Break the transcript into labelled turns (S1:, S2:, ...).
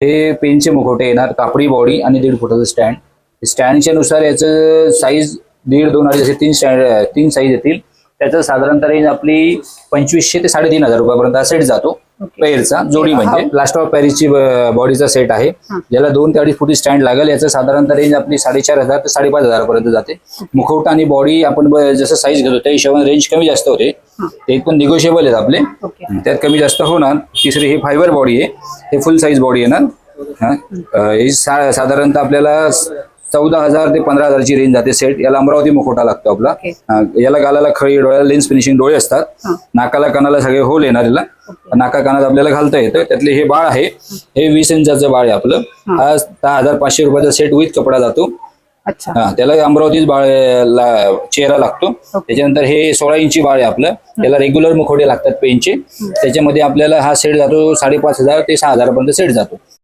S1: हे पेनचे मुखवटे येणार, कापडी बॉडी आणि 1.5 फुटाचं स्टँड. स्टँडच्या नुसार याचं साईज 1.5, 2 असे 3 साईज येतील. त्याचं साधारणतः रेंज आपली 2500 ते 3,500 रुपयापर्यंत हा सेट जातो. पेअरचा जोडी म्हणजे प्लास्टर ऑफ पॅरिसची बॉडीचा सेट आहे, ज्याला 2 ते 2.5 फुटी स्टँड लागेल. याचं साधारणतः रेंज आपली 4,500 ते 5,500 पर्यंत जाते. मुखवटा आणि बॉडी आपण जसं साईज घेतो त्या हिशोबाने रेंज कमी जास्त होते. ते पण निगोशिएबल आहेत आपले, त्यात कमी जास्त होणार. तिसरी ही फायबर बॉडी आहे, हे फुल साईज बॉडी येणार. ही साधारणतः आपल्याला 14,000 ते 15,000 ची रेंज जाते सेट. याला अमरावती मुखवटा लागतो आपला. याला गालाला खळी, डोळ्याला लेन्स फिनिशिंग डोळे असतात, नाकाला कानाला सगळे होल येणार. याला नाका कानात आपल्याला घालता येतं. त्यातले हे बाळ आहे, हे 20 इंचाचं बाळ आहे आपलं. हा 10,500 रुपयाचा सेट विथ कपडा जातो. त्याला अमरावतीच बाळ चेहरा लागतो. त्याच्यानंतर हे 16 इंची बाळ आहे आपलं, त्याला रेग्युलर मुखवटे लागतात पेनचे. त्याच्यामध्ये आपल्याला हा सेट जातो 5,500 ते 6,000 पर्यंत सेट जातो.